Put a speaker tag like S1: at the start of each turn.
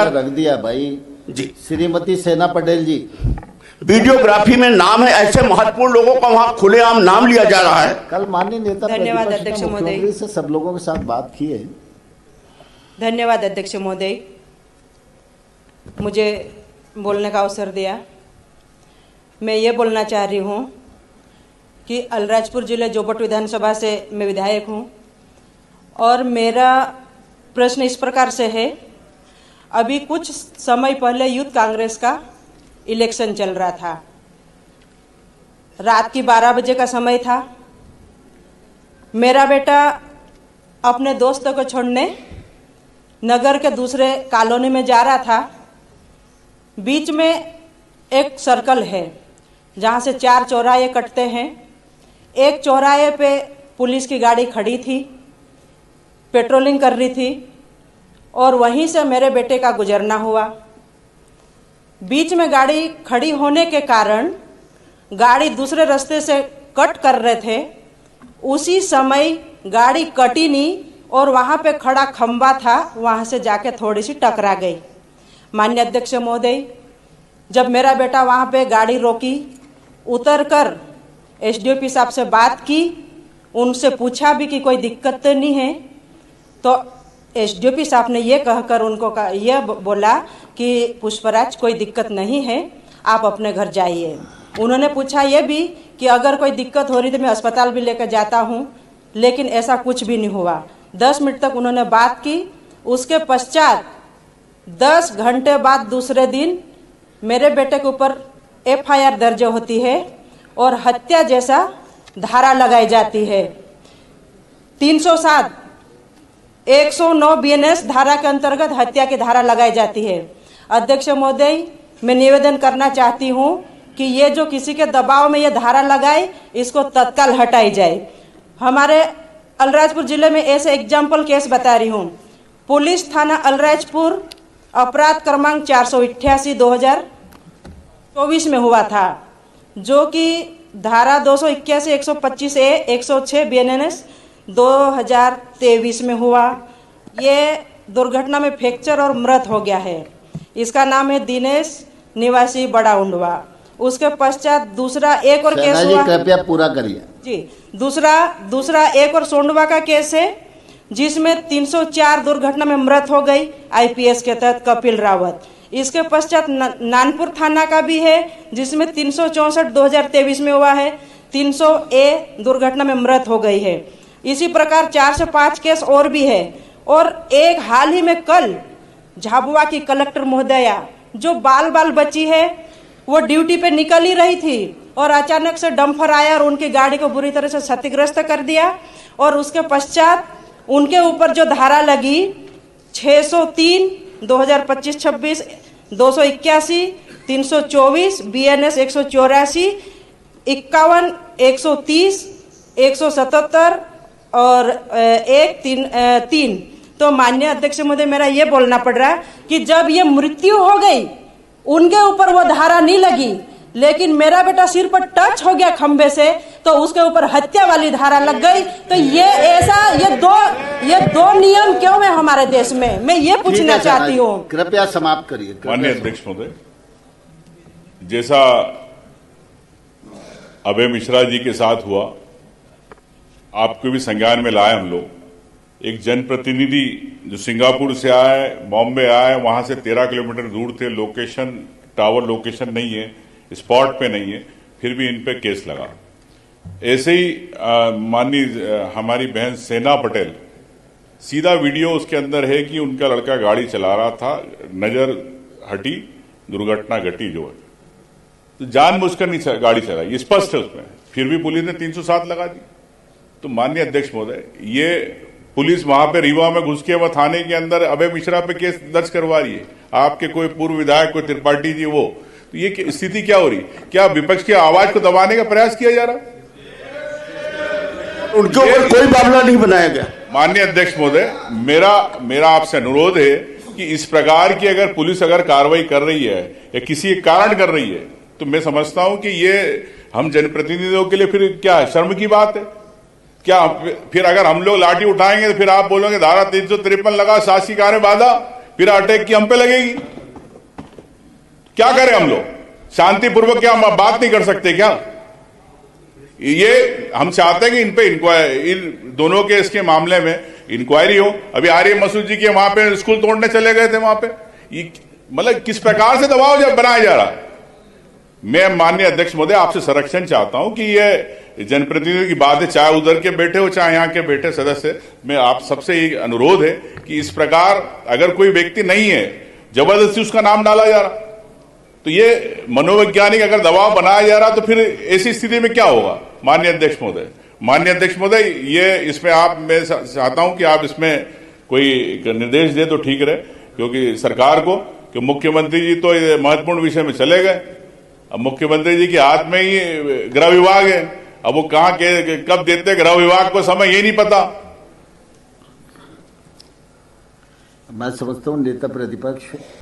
S1: रख दिया भाई
S2: जी।
S1: श्रीमती सेना पटेल जी।
S2: वीडियोग्राफी में नाम है, ऐसे महत्वपूर्ण लोगों का वहां खुलेआम नाम लिया जा रहा है।
S1: कल माननीय नेता
S3: धन्यवाद
S1: प्रतिपक्ष
S3: अध्यक्ष
S1: ने
S3: महोदय।
S1: मुख्यमंत्री से सब लोगों के साथ बात की है।
S3: धन्यवाद अध्यक्ष महोदय, मुझे बोलने का अवसर दिया। मैं ये बोलना चाह रही हूँ कि अलीराजपुर जिले जोबट विधानसभा से मैं विधायक हूँ और मेरा प्रश्न इस प्रकार से है। अभी कुछ समय पहले यूथ कांग्रेस का इलेक्शन चल रहा था। रात की 12 बजे का समय था। मेरा बेटा अपने दोस्तों को छोड़ने नगर के दूसरे कॉलोनी में जा रहा था। बीच में एक सर्कल है जहाँ से 4 चौराहे कटते हैं। एक चौराहे पे पुलिस की गाड़ी खड़ी थी, पेट्रोलिंग कर रही थी और वहीं से मेरे बेटे का गुजरना हुआ। बीच में गाड़ी खड़ी होने के कारण गाड़ी दूसरे रास्ते से कट कर रहे थे। उसी समय गाड़ी कटी नहीं और वहाँ पे खड़ा खंबा था, वहाँ से जाके थोड़ी सी टकरा गई। माननीय अध्यक्ष महोदय, जब मेरा बेटा वहाँ पे गाड़ी रोकी, उतरकर एसडीओपी साहब से बात की, उनसे पूछा भी कि कोई दिक्कत तो नहीं है, तो एसडीओपी साहब ने ये कहकर उनको ये बोला कि पुष्पराज कोई दिक्कत नहीं है, आप अपने घर जाइए। उन्होंने पूछा ये भी कि अगर कोई दिक्कत हो रही तो मैं अस्पताल भी लेकर जाता हूँ, लेकिन ऐसा कुछ भी नहीं हुआ। 10 मिनट तक उन्होंने बात की। उसके पश्चात 10 घंटे बाद दूसरे दिन मेरे बेटे के ऊपर एफआईआर दर्ज होती है और हत्या जैसा धारा लगाई जाती है। 307 109 बीएनएस धारा के अंतर्गत हत्या की धारा लगाई जाती है। अध्यक्ष महोदय, मैं निवेदन करना चाहती हूँ कि ये जो किसी के दबाव में ये धारा लगाए, इसको तत्काल हटाई जाए। हमारे अलीराजपुर जिले में ऐसे एग्जाम्पल केस बता रही हूँ। पुलिस थाना अलीराजपुर अपराध क्रमांक 488 2024 में हुआ था, जो कि धारा 281 125 ए 106 बीएनएस 2023 में हुआ। ये दुर्घटना में फ्रैक्चर और मृत हो गया है। इसका नाम है दिनेश निवासी बड़ा उंडवा। उसके पश्चात दूसरा एक और केस हुआ।
S1: कृपया पूरा करिए
S3: जी। दूसरा एक और सोंडवा का केस है, जिसमें 304 दुर्घटना में मृत हो गई आईपीएस के तहत कपिल रावत। इसके पश्चात नानपुर थाना का भी है, जिसमें 364 2023 में हुआ है, 300 ए दुर्घटना में मृत हो गई है। इसी प्रकार 4 से 5 केस और भी है। और एक हाल ही में कल झाबुआ की कलेक्टर महोदया जो बाल बची है, वो ड्यूटी पे निकल ही रही थी और अचानक से डंपर आया और उनकी गाड़ी को बुरी तरह से क्षतिग्रस्त कर दिया। और उसके पश्चात उनके ऊपर जो धारा लगी 603 2025-26 281 324 बीएनएस 184 51 130 177 और 1-3। तो माननीय अध्यक्ष महोदय, मेरा ये बोलना पड़ रहा है कि जब ये मृत्यु हो गई, उनके ऊपर वो धारा नहीं लगी, लेकिन मेरा बेटा सिर पर टच हो गया खंबे से, तो उसके ऊपर हत्या वाली धारा लग गई। तो ये दो नियम क्यों है हमारे देश में? मैं ये पूछना चाहती हूँ।
S1: कृपया समाप्त करिए।
S4: माननीय अध्यक्ष महोदय, जैसा अभय मिश्रा जी के साथ हुआ, आपको भी संज्ञान में लाए हम लोग। एक जनप्रतिनिधि जो सिंगापुर से आए, बॉम्बे आए, वहां से 13 किलोमीटर दूर थे, लोकेशन टावर लोकेशन नहीं है, स्पॉट पे नहीं है, फिर भी इन पे केस लगा। ऐसे ही माननीय हमारी बहन सेना पटेल, सीधा वीडियो उसके अंदर है कि उनका लड़का गाड़ी चला रहा था, नजर हटी, दुर्घटना घटी जो है, तो जानबूझकर नहीं गाड़ी चलाई, स्पष्ट है उसमें, फिर भी पुलिस ने 307 लगा दी। तो माननीय अध्यक्ष महोदय, ये पुलिस वहां पे रीवा में घुस के वह थाने के अंदर अभय मिश्रा पे केस दर्ज करवा रही है, आपके कोई पूर्व विधायक, कोई त्रिपाठी जी, वो तो ये स्थिति क्या हो रही? क्या विपक्ष की आवाज को दबाने का प्रयास किया जा रहा?
S2: उनके ऊपर कोई मामला नहीं बनाया गया।
S4: माननीय अध्यक्ष महोदय, मेरा आपसे अनुरोध है कि इस प्रकार की अगर पुलिस अगर कार्रवाई कर रही है या किसी कारण कर रही है, तो मैं समझता हूं कि ये हम जनप्रतिनिधियों के लिए फिर क्या शर्म की बात है? क्या फिर अगर हम लोग लाठी उठाएंगे तो फिर आप बोलोगे धारा 353 लगा, शासकीय कार्य बाधा, फिर अटैक की हम पे लगेगी। क्या करें हम लोग? शांतिपूर्वक क्या हम बात नहीं कर सकते क्या? ये हम चाहते हैं कि इन पे इन दोनों के इसके मामले में इंक्वायरी हो। अभी आर्य मसूद जी के वहां पे स्कूल तोड़ने चले गए थे, वहां पे मतलब किस प्रकार से दबाव जब बनाया जा रहा। मैं माननीय अध्यक्ष महोदय आपसे संरक्षण चाहता हूं कि ये जनप्रतिनिधियों की बात है, चाहे उधर के बैठे हो चाहे यहां के बैठे सदस्य, मैं आप सबसे ये अनुरोध है कि इस प्रकार अगर कोई व्यक्ति नहीं है, जबरदस्ती उसका नाम डाला जा रहा, तो ये मनोवैज्ञानिक अगर दबाव बनाया जा रहा तो फिर ऐसी स्थिति में क्या होगा? माननीय अध्यक्ष महोदय, ये इसमें मैं चाहता हूं कि आप इसमें कोई निर्देश दे तो ठीक रहे, क्योंकि सरकार को कि मुख्यमंत्री जी तो महत्वपूर्ण विषय में चले गए, अब मुख्यमंत्री जी के हाथ में ही गृह विभाग है, अब वो कहां के कब देते गृह विभाग को समय ये नहीं पता।
S1: मैं समझता हूँ नेता प्रतिपक्ष